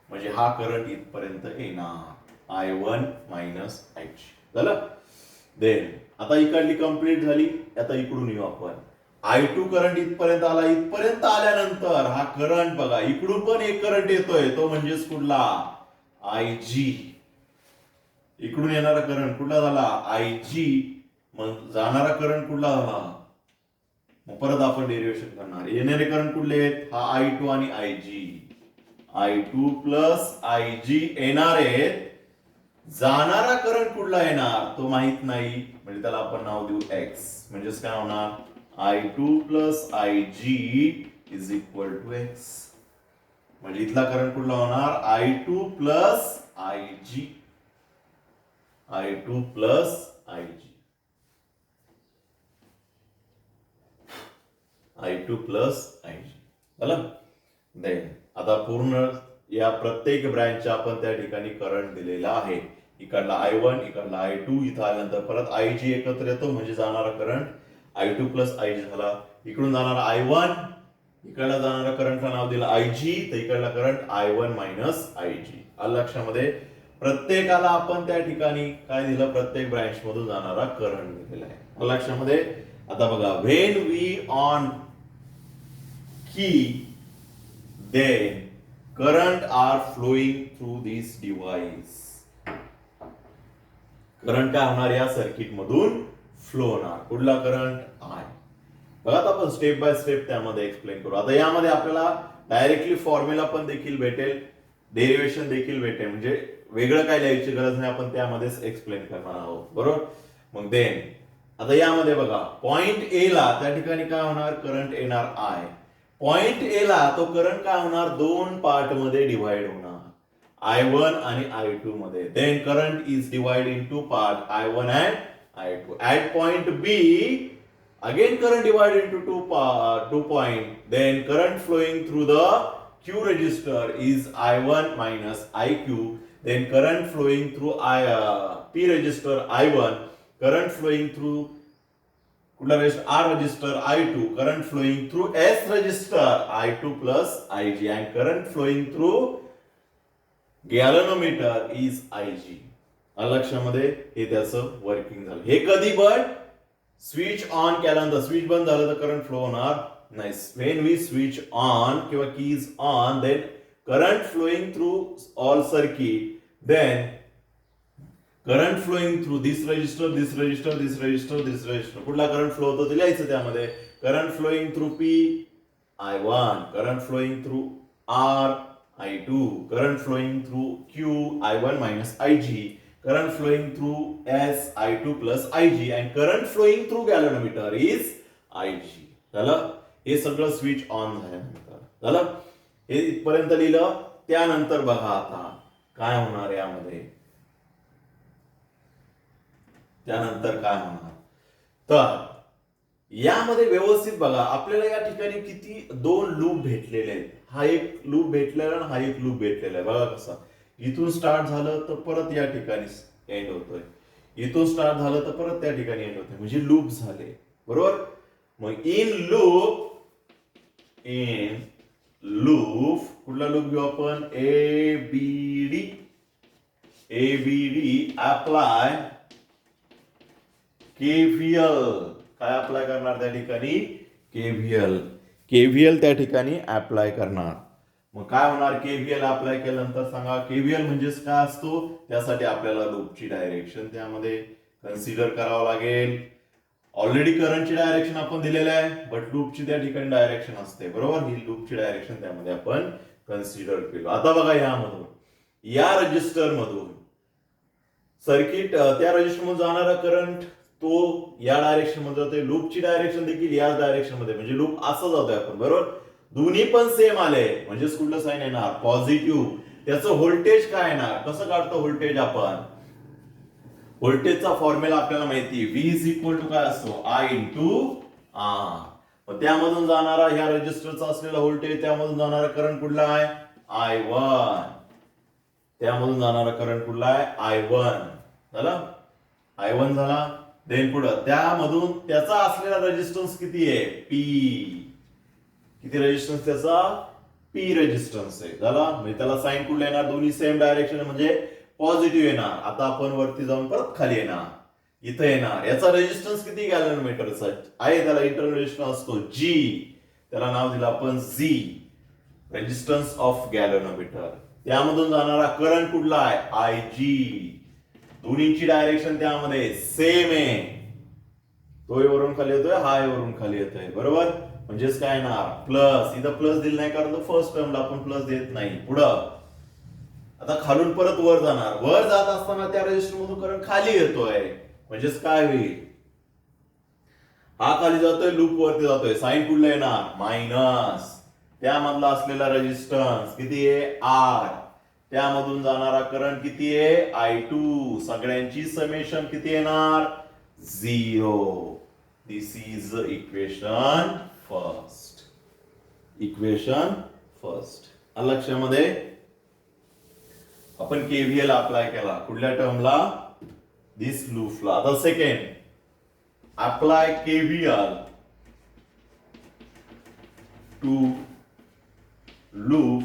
S1: म्हणजे हा करंट इथपर्यंत येणार. I1 मायनस IG झालं. देन आता इकडली कंप्लीट झाली. आता इकडून येऊ आपण. I2 करंट इथपर्यंत आला. इथपर्यंत आल्यानंतर हा करंट बघा इकडून पण एक करंट येतोय, तो म्हणजेच कुठला? IG. इकडून येणारा करंट कुठला झाला? IG. मग जाणारा करंट कुठला झाला? मग परत आपण डेरिव्हेशन करणार. येणारे करंट कुठले आहेत? हा I2 आणि IG. I2 प्लस IG येणार आहेत. जाणारा करंट कुठला येणार तो माहित नाही, म्हणजे त्याला आपण नाव देऊ X. म्हणजेच काय होणार? I2 plus IG is equal to X. म्हणजे इथला करंट कुठला होणार? I2 plus IG. I2 plus IG. I2 plus IG झालं. देन आता पूर्ण या प्रत्येक ब्रँचच्या आपण त्या ठिकाणी करंट दिलेला आहे. इकडला I1, इकडला I2, इथं आल्यानंतर परत IG एकत्र येतो म्हणजे जाणारा करंट I2 प्लस IG झाला. इकडून जाणारा I1, इकडला जाणारा करंटला नाव दिलं IG, तर इकडला करंट I1 मायनस IG. आलं लक्षामध्ये? प्रत्येकाला आपण त्या ठिकाणी काय दिलं? प्रत्येक ब्रँच मधून जाणारा करंट दिलेला आहे. आलं लक्षामध्ये? आता बघा, व्हेन वी ऑन की then current are flowing through this device. Current काय होणार? या सर्किट मधून फ्लो होणार. कुठला करंट? I. बघा आता आपण स्टेप बाय स्टेप त्यामध्ये एक्सप्लेन करू. आता यामध्ये आपल्याला डायरेक्टली फॉर्म्युला पण देखील भेटेल, डेरिव्हेशन देखील भेटेल. म्हणजे वेगळं काय लिहायची गरज नाही, आपण त्यामध्येच एक्सप्लेन करणार आहोत, बरोबर. मग देन आता यामध्ये बघा पॉइंट ए ला त्या ठिकाणी काय होणार? करंट येणार I. पॉइंट ए ला तो करंट काय होणार? दोन पार्ट मध्ये डिवाइड होणार, I1 आणि I2 मध्ये. Then current is divide in two part, I1 and I2. At point B again current divided into two point. Then current flowing through the Q register is I1 minus IQ. Then current flowing through P register I1. Current flowing through कुठला resistor R resistor I2 current flowing through S resistor I2 plus IG and current flowing through galvanometer is IG. लक्षामध्ये हे त्याचं वर्किंग झालं. हे कधी पण स्विच ऑन केल्यानंतर स्विच बंद झालं तर करंट फ्लो होणार नाही. वेन वी स्विच ऑन किंवा keys on then current flowing through all circuit then current flowing through this resistor this resistor this resistor this resistor. कुठला करंट फ्लो होतो ते लिहायचं त्यामध्ये. Current flowing through P I1, current flowing through R I2, current flowing through Q I1 minus IG, current flowing through S I2 plus IG and current flowing through galvanometer is IG. झालं. हे सगळं स्विच ऑन झाल्यानंतर झालं. हे इथपर्यंत लिहिलं. त्यानंतर बघा आता काय होणार यामध्ये. त्यानंतर काय होणार तर यामध्ये व्यवस्थित बघा. आपल्याला या ठिकाणी किती दोन लूप भेटलेले आहेत. हा एक लूप भेटलेला आणि हा एक लूप भेटलेला आहे. बघा कसा इथून स्टार्ट झालं तर परत या ठिकाणी एंड होतोय. इथून स्टार्ट झालं तर परत त्या ठिकाणी एंड होतोय. म्हणजे लूप झाले. बरोबर. मग इन लूप कुठला लूप घेऊ आपण ABD अप्लाय KVL. काय अप्लाय करणार त्या ठिकाणी केव्हीएल त्या ठिकाणी अप्लाय करणार. मग काय होणार KVL अप्लाय केल्यानंतर सांगा. KVL म्हणजेच काय असतो. त्यासाठी आपल्याला लूपची डायरेक्शन त्यामध्ये कन्सिडर करावं लागेल. ऑलरेडी करंटची डायरेक्शन आपण दिलेलं आहे बट लूपची त्या ठिकाणी डायरेक्शन असते. बरोबर. ही लूपची डायरेक्शन त्यामध्ये आपण कन्सिडर केलो. आता बघा यामधून या रजिस्टर मधून सर्किट त्या रजिस्टर मधून जाणारा करंट तो या डायरेक्शन मध्ये जातोय. लूपची डायरेक्शन देखील याच डायरेक्शन मध्ये म्हणजे लूप असं जातोय आपण. बरोबर. दोन्ही पण सेम आले म्हणजेच कुठलं साईन येणार पॉझिटिव्ह. त्याचं व्होल्टेज काय येणार. कसं काढतो व्होल्टेज आपण. व्होल्टेजचा फॉर्म्युला आपल्याला माहिती V इज इक्वल टू काय असतो I इंटू R. मग त्यामधून जाणारा ह्या रजिस्टरचा असलेला व्होल्टेज त्यामधून जाणारा करंट कुठला आहे I1. त्यामधून जाणारा करंट कुठला आहे I1. झालं. I1 झाला. देन पुढं त्यामधून त्याचा असलेला रेजिस्टन्स किती आहे P. किती रेजिस्टन्स त्याचा P रेजिस्टन्स आहे. झाला. म्हणजे त्याला साईन कुठला येणार दोन्ही सेम डायरेक्शन म्हणजे पॉझिटिव्ह येणार. आता आपण वरती जाऊन परत खाली येणार. इथं येणार. याचा रेजिस्टन्स किती गॅलनोमीटरचा आहे. त्याला इंटरनल रेजिस्टन्स असतो G. त्याला नाव दिलं आपण Z रेजिस्टन्स ऑफ गॅलनोमीटर. त्यामधून जाणारा करंट कुठला आहे IG. दोन्हीची डायरेक्शन त्यामध्ये सेम आहे. तो वरून खाली येतोय हा वरून खाली येतोय. बरोबर. म्हणजेच काय येणार प्लस. इथं प्लस दिलं नाही कारण फर्स्ट टर्मला आपण प्लस देत नाही. पुढं आता खालून परत वर जाणार. वर जात असताना त्या रेजिस्टर मधून करंट खाली येतोय म्हणजेच काय होईल हा खाली जातोय लूप वरती जातोय. साईन कुठला येणार मायनस. त्यामधला असलेला रेजिस्टन्स किती आहे R. त्यामधून जाणारा करंट किती आहे I2. सगळ्यांची समेशन किती येणार 0. दिस इज इक्वेशन फर्स्ट. लक्षामध्ये आपण KVL अप्लाय केला कुठल्या टर्मला दिस लूपला. आता second apply KVL to loop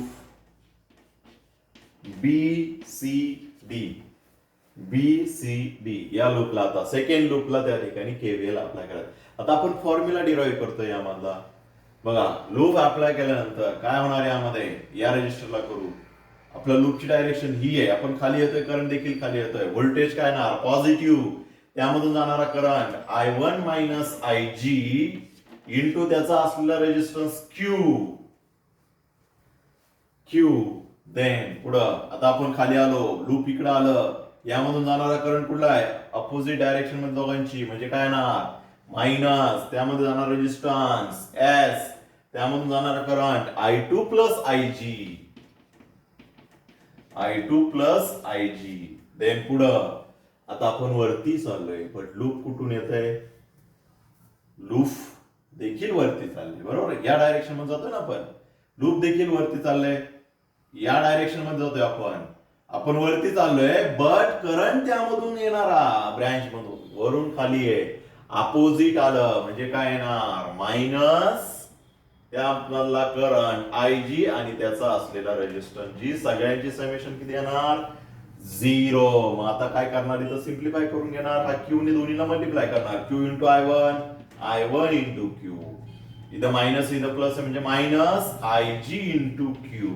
S1: BCD या लूपला. आता सेकंड लूपला त्या ठिकाणी KVL अप्लाय करायचं. आता आपण फॉर्म्युला डिराईव्ह करतो यामधला. बघा लूप अप्लाय केल्यानंतर काय होणार यामध्ये या रजिस्टरला करू. आपल्या लूपची डायरेक्शन ही आहे. आपण खाली येतोय करंट देखील खाली येतोय. व्होल्टेज काय येणार पॉझिटिव्ह. त्यामधून जाणारा current I1 minus IG into त्याचा असलेला रेजिस्टन्स Q. देन पुढं आता आपण खाली आलो. लूप इकडे आलं. यामधून जाणारा करंट कुठला आहे अपोजिट डायरेक्शन मध्ये दोघांची म्हणजे काय येणार मायनस. त्यामध्ये जाणारा रेजिस्टन्स S. त्यामधून जाणारा current I2 plus IG. Then पुढं आता आपण वरती चाललोय बट लूप कुठून येत आहे लूप देखील वरती चालले. बरोबर. या डायरेक्शन मध्ये जातोय ना आपण. लूप देखील वरती चाललंय. या डायरेक्शन मध्ये जातोय आपण वरती चाललोय बट करंट त्यामधून येणारा ब्रँच मधून वरून खाली आहे अपोजिट आलं म्हणजे काय येणार मायनस त्यामधला करंट आयजी आणि त्याचा असलेला रेजिस्टन्स जी सगळ्यांची समेशन किती येणार 0. मग आता काय करणार इथं सिम्प्लिफाय करून घेणार हा क्यू ने दोन्हीला मल्टिप्लाय करणार Q into I1 into Q इथं मायनस इथं प्लस म्हणजे minus IG into Q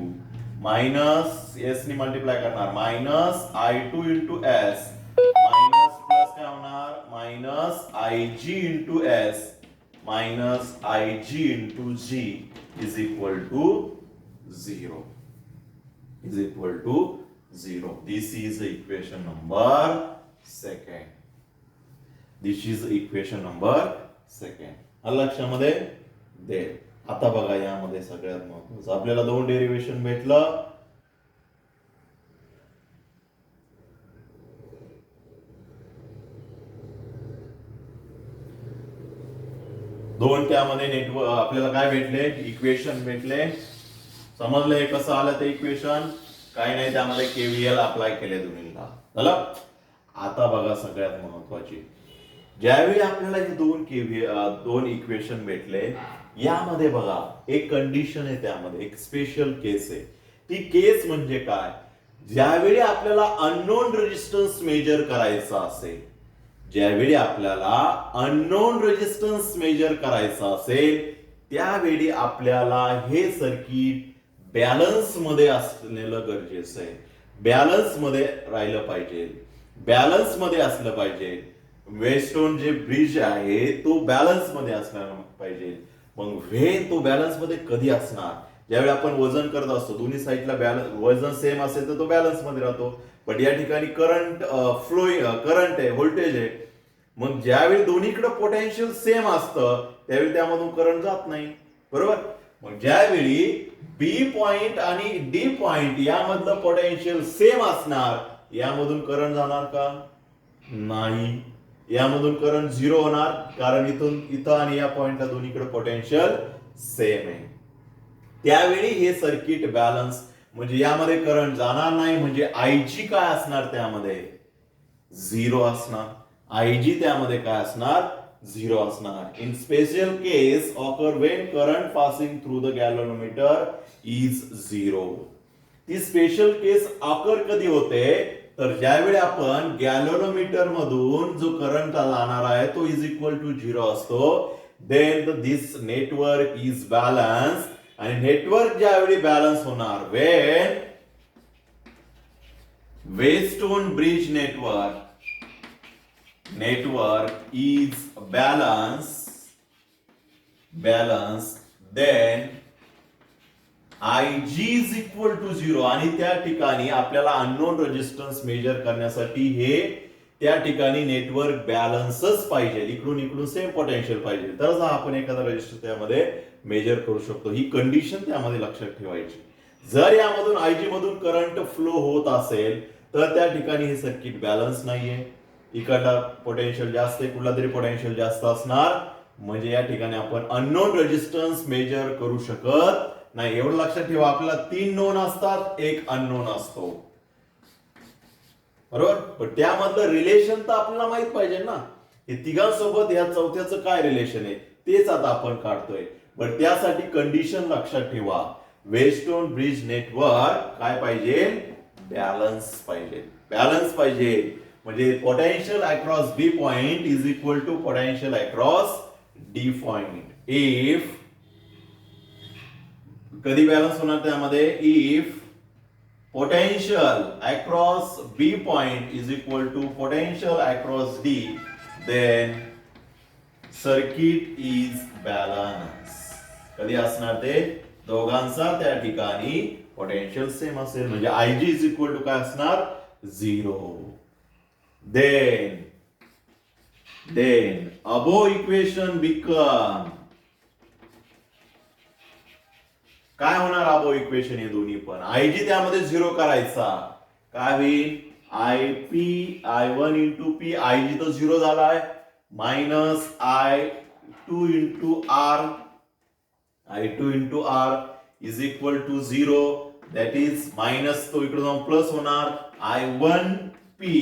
S1: minus S ने मल्टिप्लाय करणार minus I2 into S minus plus काय होणार minus IG into S minus IG into G is equal to 0 is equal to 0. This is equation number 2. This is equation number 2. लक्षामध्ये दे. आता बघा यामध्ये सगळ्यात महत्त्वाचं आपल्याला दोन डेरिव्हेशन भेटलं. दोन त्यामध्ये नेटवर्क आपल्याला काय भेटले इक्वेशन भेटले. समजले कसं आलं ते इक्वेशन काही नाही त्यामध्ये केव्हीएल अप्लाय केले दोन्हीला झालं. आता बघा सगळ्यात महत्वाची ज्यावेळी आपल्याला हे दोन इक्वेशन भेटले यामध्ये बघा एक कंडिशन आहे त्यामध्ये एक स्पेशल केस आहे. ती केस म्हणजे काय ज्यावेळी आपल्याला अननोन रेजिस्टन्स मेजर करायचा असेल ज्यावेळी आपल्याला अननोन रेजिस्टन्स मेजर करायचा असेल त्यावेळी आपल्याला हे सर्किट बॅलन्स मध्ये असलेलं गरजेचं आहे. बॅलन्स मध्ये राहिलं पाहिजे बॅलन्स मध्ये असलं पाहिजे. वेस्टोन जे ब्रिज आहे तो बॅलन्स मध्ये असला पाहिजे. मग व्हेन तो बॅलन्स मध्ये कधी असणार ज्यावेळी आपण वजन करत असतो दोन्ही साईडला बॅलन्स वजन सेम असेल तर तो बॅलन्स मध्ये राहतो. पण या ठिकाणी करंट करंट आहे व्होल्टेज आहे. मग ज्यावेळी दोन्हीकडे पोटेन्शियल सेम असतं त्यावेळी त्यामधून करंट जात नाही बरोबर. मग ज्यावेळी बी पॉइंट आणि डी पॉइंट यामधलं पोटेन्शियल सेम असणार यामधून करंट जाणार का नाही. यामधून करंट 0 होणार कारण इथं आणि या पॉइंटला दोन्हीकडे पोटेन्शियल सेम आहे. त्यावेळी हे सर्किट बॅलन्स म्हणजे यामध्ये करंट जाणार नाही म्हणजे आयजी काय असणार त्यामध्ये 0 असणार. आयजी त्यामध्ये काय असणार 0 असणार. In special case occur when current passing through the galvanometer is 0. ती स्पेशल केस ऑकर कधी होते तर ज्यावेळी आपण गॅल्व्हनोमीटर मधून जो करंट जाणार आहे तो इज इक्वल टू 0 असतो. Then this network is balance आणि नेटवर्क ज्यावेळी बॅलन्स होणार when Wheatstone bridge network is balance then IG is equal to 0 आणि त्या ठिकाणी आपल्याला अननोन रेजिस्टन्स मेजर करण्यासाठी हे त्या ठिकाणी नेटवर्क बॅलन्सच पाहिजे. इकडून सेम पोटेन्शियल पाहिजे तरच आपण एखादा रेजिस्टर त्यामध्ये मेजर करू शकतो. ही कंडिशन त्यामध्ये लक्षात ठेवायची. जर यामधून आयजी मधून करंट फ्लो होत असेल तर त्या ठिकाणी हे सर्किट बॅलन्स नाहीये. इकडला पोटेन्शियल जास्त आहे कुठला तरी पोटेन्शियल जास्त असणार म्हणजे या ठिकाणी आपण अननोन रेजिस्टन्स मेजर करू शकत नाही. एवढं लक्षात ठेवा आपल्याला 3 नोन असतात एक अननोन असतो बरोबर. पण त्यामधलं रिलेशन तर आपल्याला माहित पाहिजे ना. हे तिघांसोबत या चौथ्याचं काय रिलेशन आहे तेच आता आपण काढतोय. पण त्यासाठी कंडिशन लक्षात ठेवा वेस्टोन ब्रिज नेटवर्क काय पाहिजे बॅलन्स पाहिजे. बॅलन्स पाहिजे म्हणजे potential across B point is equal to potential across D point. If कधी बॅलन्स होणार त्यामध्ये if potential across B point is equal to potential across D then circuit is balance. कधी असणार ते दोघांचा त्या ठिकाणी पोटेन्शियल सेम असेल म्हणजे आयजी इज इक्वल टू काय असणार 0. Then above equation become काय होणार above equation हे दोन्ही पण आयजी त्यामध्ये 0 करायचा काय होईल I1 इंटू पी आयजी तो 0 झालाय minus I2 into R is equal to 0 that is minus तो इकडे जाऊन प्लस होणार I1 पी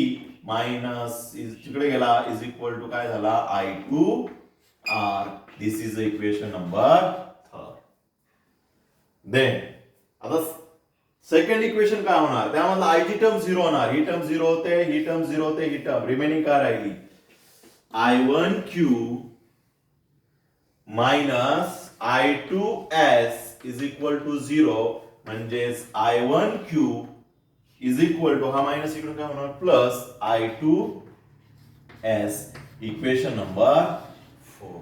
S1: मायनस तिकडे गेला इज इक्वल टू काय झाला I2R. This is equation number 3. Then आता सेकंड इक्वेशन काय होणार, त्यामधला आय ची टर्म 0 होणार, ही टर्म 0 होते, ही टर्म 0 होते, ही टर्म रिमेनिंग काय राहिली I1Q minus I2S is equal to 0. म्हणजेच I1Q इज इक्वल टू हा मायनस इकडून काय होणार प्लस I2S. इक्वेशन नंबर 4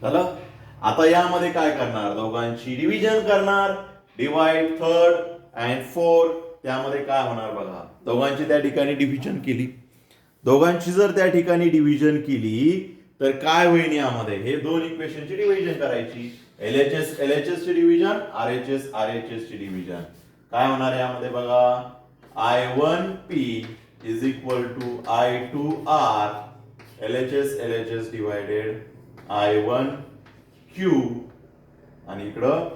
S1: झालं. आता यामध्ये काय करणार, दोघांची डिव्हिजन करणार, डिवाइड थर्ड अँड फोर्थ. त्यामध्ये काय होणार बघा, दोघांची त्या ठिकाणी डिव्हिजन केली, दोघांची जर त्या ठिकाणी डिव्हिजन केली तर काय होईल, यामध्ये हे दोन इक्वेशनची डिव्हिजन करायची, LHS ची डिव्हिजन, RHS ची डिव्हिजन. काय होणार यामध्ये बघा, I1P is equal to I2R, LHS divided I1Q आणि इकडं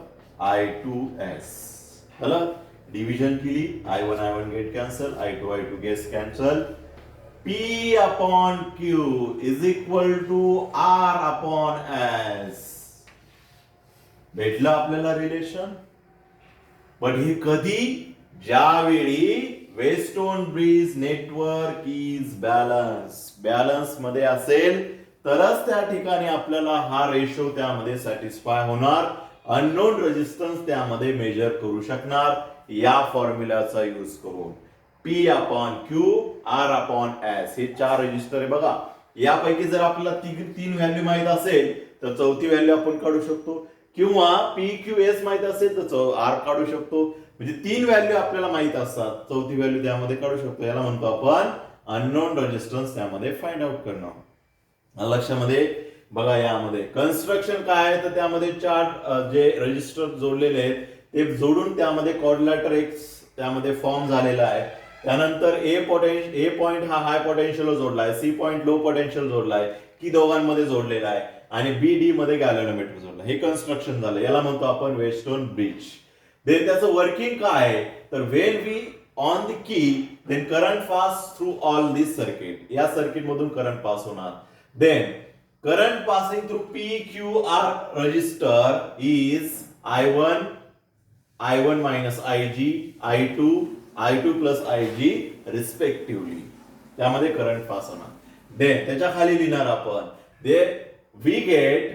S1: I2S. झालं, डिव्हिजन केली, I1 get cancel, I2 gets cancel. P upon Q is equal to R upon S. भेटलं आपल्याला रिलेशन. पण हे कधी, ज्यावेळी western bridge network is balance मध्ये असेल तरच त्या ठिकाणी आपल्याला हा रेशो त्यामध्ये सॅटिस्फाय होणार, अननोन रेजिस्टन्स त्यामध्ये मेजर करू शकणार या फॉर्म्युलाचा यूज करून. P upon Q, R upon S हे 4 रजिस्टर आहे बघा. यापैकी जर आपल्याला तीन व्हॅल्यू माहित असेल तर चौथी व्हॅल्यू आपण काढू शकतो, किंवा PQS माहित असेल तर R काढू शकतो. म्हणजे 3 व्हॅल्यू आपल्याला माहित असतात, चौथी व्हॅल्यू त्यामध्ये काढू शकतो. याला म्हणतो आपण अननोन रेजिस्टन्स त्यामध्ये फाइंड आउट करणं. लक्षामध्ये बघा, यामध्ये कन्स्ट्रक्शन काय आहे तर त्यामध्ये 4 जे रजिस्टर जोडलेले आहेत ते जोडून त्यामध्ये क्वाड्रिलॅटर एक त्यामध्ये फॉर्म झालेला आहे. त्यानंतर ए पॉइंट हा हाय पोटेन्शियल जोडलाय, सी पॉइंट लो पोटेन्शियल जोडलाय, की दोघांमध्ये जोडलेला आहे, आणि BD मध्ये गॅल्व्हॅनोमीटर जोडला. हे कन्स्ट्रक्शन झालं, याला म्हणतो आपण वेस्टर्न ब्रिज. देन त्याचं वर्किंग काय आहे तर when we on the key then current pass through all this circuit, या सर्किट मधून करंट पास होणार. Then current passing through PQR resistor is I1 minus IG, I2 plus IG respectively, त्यामध्ये करंट पास होणार. देन त्याच्या खाली लिहिणार आपण, they we get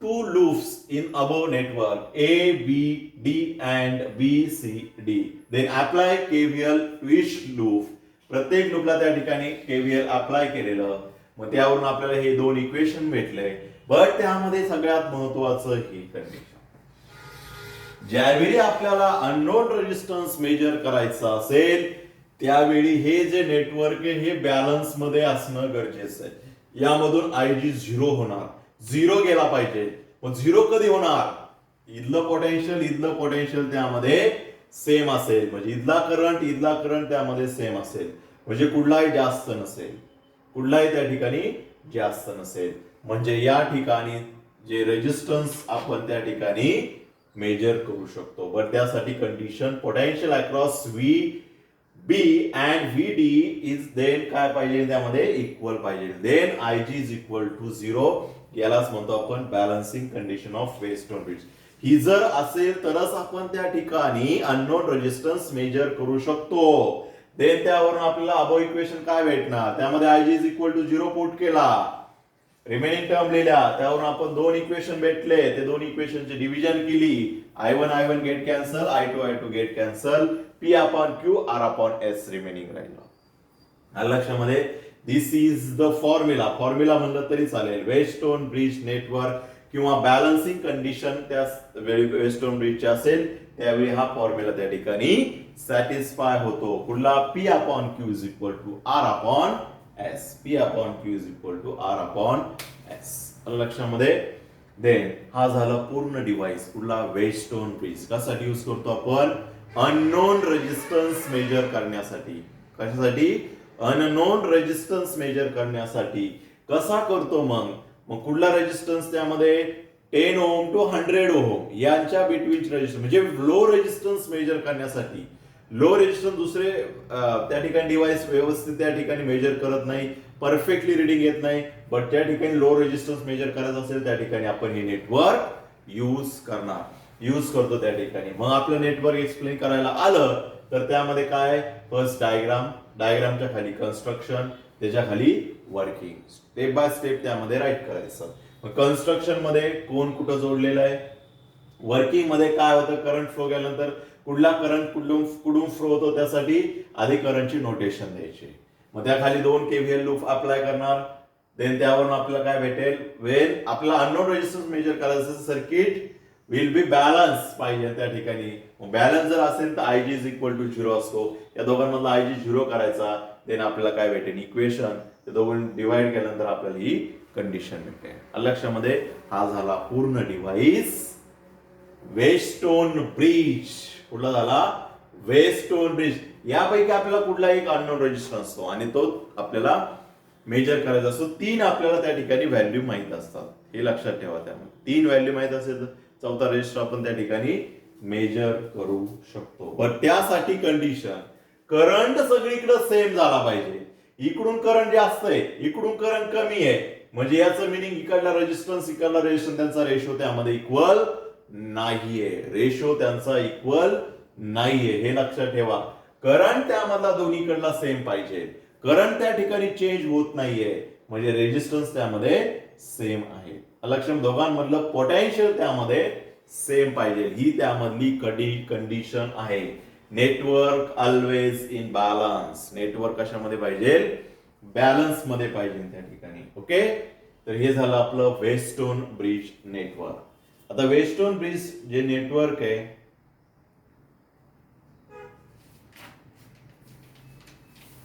S1: 2 loops in above network ABD and BCD. Then apply KVL which loop, प्रत्येक लूपला त्या ठिकाणी KVL अप्लाय केलेलं, मग त्यावरून आपल्याला हे 2 इक्वेशन भेटले. बट त्यामध्ये सगळ्यात महत्वाचं ही कंडिशन, ज्यावेळी आपल्याला अननोन रेजिस्टन्स मेजर करायचं असेल त्यावेळी हे जे नेटवर्क आहे हे बॅलन्स मध्ये असणं गरजेचं आहे. यामधून IG 0 होणार, 0 गेला पाहिजे. मग 0 कधी होणार, इथलं पोटेन्शियल त्यामध्ये सेम असेल, म्हणजे इथला करंट त्यामध्ये सेम असेल, म्हणजे कुठलाही जास्त नसेल, कुठलाही त्या ठिकाणी जास्त नसेल. म्हणजे या ठिकाणी जे रेजिस्टन्स आपण त्या ठिकाणी मेजर करू शकतो. बट त्यासाठी condition potential across VB and VD is then काय पाहिजे, त्यामध्ये इक्वल पाहिजे. Then IG is equal to 0. यालाच म्हणतो आपण balancing condition of western bridge. ही जर असेल तरच आपण त्या ठिकाणी अननोन रेजिस्टन्स मेजर करू शकतो. देन त्यावरून आपल्याला अबो इक्वेशन काय भेटणार, त्यामध्ये IG is equal to 0 put केला, रिमेनिंग टर्म लिहिल्या, त्यावरून आपण 2 इक्वेशन भेटले, ते 2 इक्वेशनची डिव्हिजन केली, I1 get cancel, I2 get cancel, P upon Q, R upon S remaining राहिला. लक्षामध्ये दिस इज द फॉर्म्युला म्हणलं तरी चालेल. वेस्टर्न ब्रिज नेटवर्क किंवा बॅलन्सिंग कंडिशन त्या वेस्टर्न ब्रिजची असेल त्यावेळी हा फॉर्म्युला त्या ठिकाणी सॅटिस्फाय होतो. कुठला, P upon Q is equal to R upon S. P upon Q is equal to R upon S. लक्षामध्ये. देन हा झाला पूर्ण डिव्हाइस, कुठला, वेस्टर्न ब्रिज. कशासाठी यूज करतो आपण, अननोन रेजिस्टन्स मेजर करण्यासाठी. कशासाठी, अननोन रेजिस्टन्स मेजर करण्यासाठी. कसा करतो मग कुठला रेजिस्टन्स, त्यामध्ये 10 ओम टू 100 ओम यांच्या बिटवीन रेजिस्टन्स, म्हणजे लो रेजिस्टन्स मेजर करण्यासाठी लो रेजिस्टन्स दुसरे त्या ठिकाणी डिव्हाइस व्यवस्थित त्या ठिकाणी मेजर करत नाही, परफेक्टली रिडिंग येत नाही, बट त्या ठिकाणी लो रेजिस्टन्स मेजर करायचं असेल त्या ठिकाणी आपण हे नेटवर्क यूज करतो त्या ठिकाणी. मग आपलं नेटवर्क एक्सप्लेन करायला आलं तर त्यामध्ये काय, फर्स्ट डायग्रामच्या खाली कन्स्ट्रक्शन, त्याच्या खाली वर्किंग, स्टेप बाय स्टेप त्यामध्ये राईट करायचं. मग कन्स्ट्रक्शन मध्ये कोण कुठं जोडलेलं आहे, वर्किंग मध्ये काय होतं, करंट फ्लो गेल्यानंतर कुठला करंट कुठून फ्लो होतो त्यासाठी आधी करंटची नोटेशन द्यायची. मग त्या खाली 2 KVL लूप अप्लाय करणार. देन त्यावरून आपल्याला काय भेटेल, वेन आपला अननोन रेजिस्टन्स मेजर करायचं सर्किट विल बी बॅलन्स पाहिजे त्या ठिकाणी. बॅलन्स जर असेल तर IG इज इक्वल टू 0 असतो. या दोघांमधला IG 0 करायचा. देन आपल्याला काय भेटेल, इक्वेशन, ते दोघं डिवाइड केल्यानंतर आपल्याला ही कंडिशन भेटेल. लक्षामध्ये हा झाला पूर्ण डिव्हाइस वेस्टोन ब्रिज. कुठला झाला, वेस्टोन ब्रिज. यापैकी आपल्याला कुठला एक अननोन रेजिस्टन्स असतो आणि तो आपल्याला मेजर करायचा असतो. 3 आपल्याला त्या ठिकाणी व्हॅल्यू माहित असतात, हे लक्षात ठेवा. त्यामुळे 3 व्हॅल्यू माहित असेल तर चौथा रेजिस्टर आपण त्या ठिकाणी मेजर करू शकतो. पण त्यासाठी कंडिशन, करंट सगळीकडे सेम झाला पाहिजे. इकडून करंट जास्त आहे, इकडून करंट कमी आहे, म्हणजे याचं मिनिंग इकडला रेजिस्टन्स त्यांचा रेशो त्यामध्ये इक्वल नाहीये. रेशो त्यांचा इक्वल नाहीये, हे लक्षात ठेवा. करंट त्यामधला दोन्हीकडला सेम पाहिजे. करंट त्या ठिकाणी चेंज होत नाहीये, म्हणजे रेजिस्टन्स त्यामध्ये सेम आहे. लक्षात, दोघांमधलं पोटेन्शियल त्यामध्ये सेम पाहिजे, ही त्यामधली कंडिशन आहे. Network always in balance. Network कशामध्ये पाहिजे, बॅलन्स मध्ये पाहिजे त्या ठिकाणी. ओके, तर हे झालं आपलं वेस्टोन ब्रिज नेटवर्क. आता वेस्टोन ब्रिज जे नेटवर्क आहे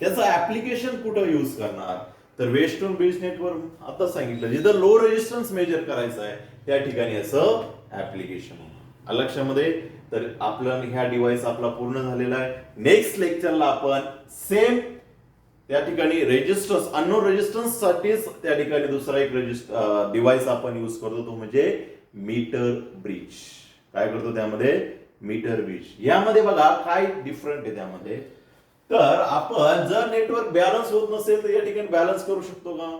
S1: त्याचं ऍप्लिकेशन कुठं यूज करणार, तर वेस्टोन ब्रिज नेटवर्क आता सांगितलं जिथं लो रेजिस्टन्स मेजर करायचं आहे त्या ठिकाणी असं ऍप्लिकेशन. लक्षामध्ये, तर आपलं ह्या डिव्हाइस आपला पूर्ण झालेला आहे. नेक्स्ट लेक्चरला आपण सेम त्या ठिकाणी रेजिस्टन्स, अननोन रेजिस्टन्स साठीच त्या ठिकाणी दुसरा एक डिव्हाइस आपण यूज करतो, तो म्हणजे मीटर ब्रिज. काय करतो त्यामध्ये, मीटर ब्रिज. यामध्ये बघा काय डिफरंट आहे त्यामध्ये, तर आपण जर नेटवर्क बॅलन्स होत नसेल तर या ठिकाणी बॅलन्स करू शकतो का,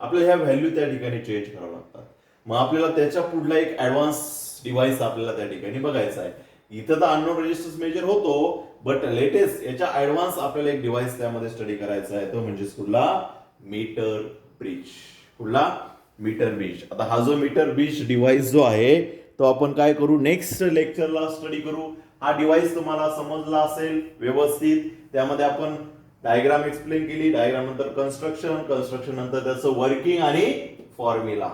S1: आपल्याला ह्या व्हॅल्यू त्या ठिकाणी चेंज करावं लागतात. मग आपल्याला त्याच्या पुढला एक ऍडव्हान्स डिव्हाइस आपल्याला त्या ठिकाणी बघायचा आहे. इथं तर अननोन रेजिस्टन्स मेजर होतो, बट लेटेस्ट याच्या ऍडव्हान्स आपल्याला एक डिव्हाइस त्यामध्ये स्टडी करायचा आहे, तो म्हणजे कुठला, मीटर ब्रिज. कुठला, मीटर ब्रिज. आता हा जो मीटर ब्रिज डिव्हाइस जो आहे तो आपण काय करू, नेक्स्ट लेक्चरला स्टडी करू. हा डिव्हाइस तुम्हाला समजला असेल व्यवस्थित. त्यामध्ये आपण डायग्राम एक्सप्लेन केली, डायग्राम नंतर कन्स्ट्रक्शन नंतर त्याचं वर्किंग आणि फॉर्म्युला.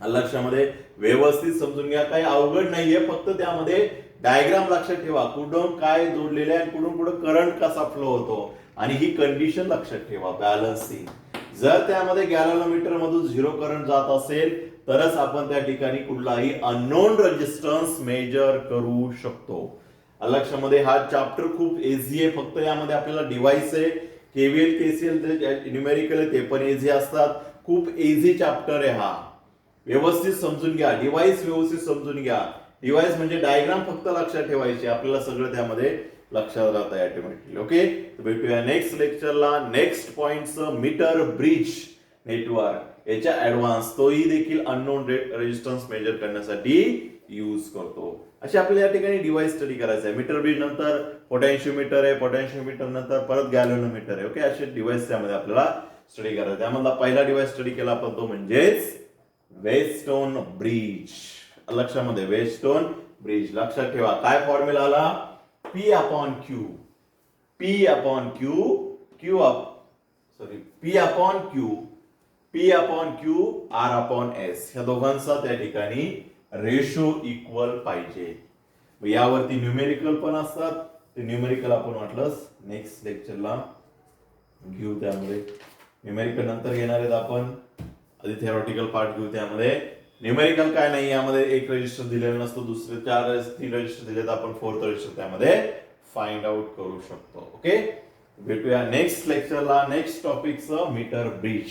S1: लक्षामध्ये व्यवस्थित समजून घ्या, काही अवघड नाहीये, फक्त त्यामध्ये डायग्राम लक्षात ठेवा, कुठून काय जोडलेले आहे, कुठून कुठं करंट कसा फ्लो होतो, आणि ही कंडिशन लक्षात ठेवा, बॅलन्सिंग. जर त्यामध्ये गॅलॅनोमीटर मधून 0 करंट जात असेल तरच आपण त्या ठिकाणी कुठलाही अननोन रेजिस्टन्स मेजर करू शकतो. लक्षामध्ये, हा चॅप्टर खूप इझी आहे. फक्त यामध्ये आपल्याला डिव्हाइस आहे, KVL KCL न्यूमेरिकल आहे, ते पण इझी असतात. खूप इझी चॅप्टर आहे हा, व्यवस्थित समजून घ्या. डिव्हाइस व्यवस्थित समजून घ्या. डिव्हाइस म्हणजे डायग्राम फक्त लक्षात ठेवायची, आपल्याला सगळं त्यामध्ये लक्षात राहतं ऑटोमॅटिकली. ओके, भेटूया नेक्स्ट लेक्चरला. नेक्स्ट पॉइंटचं मीटर ब्रिज नेटवर्क, याच्या ऍडव्हान्स, तोही देखील अननोन रेजिस्टन्स मेजर करण्यासाठी यूज करतो. असे आपल्याला या ठिकाणी डिव्हाइस स्टडी करायचं आहे. मीटर ब्रिज नंतर पोटॅन्शियोमीटर आहे, पोटॅन्शियोमीटर नंतर परत गॅलॅनोमीटर आहे. ओके, असे डिव्हाइस त्यामध्ये आपल्याला स्टडी करायचं. त्यामधला पहिला डिव्हाइस स्टडी केला आपण तो म्हणजेच वेस्टोन ब्रिज. लक्षामध्ये, वेस्टोन ब्रिज. लक्षात ठेवा, काय फॉर्म्युला आला, P upon Q, P upon Q, R upon S, ह्या दोघांचा त्या ठिकाणी रेशो इक्वल पाहिजे. यावरती न्यूमेरिकल पण असतात, ते न्यूमेरिकल आपण वाटलंच नेक्स्ट लेक्चरला घेऊ. त्यामध्ये न्यूमेरिकल नंतर घेणार आहेत आपण, आधी थेरॉटिकल पार्ट घेऊ. त्यामध्ये न्यूमेरिकल काय नाही, यामध्ये एक रजिस्टर दिलेला नसतो, दुसरे 3 रजिस्टर दिलेत, आपण 4th रजिस्टर त्यामध्ये फाइंड आउट करू शकतो. ओके, भेटूया नेक्स्ट लेक्चरला, नेक्स्ट टॉपिकचं मीटर ब्रिज.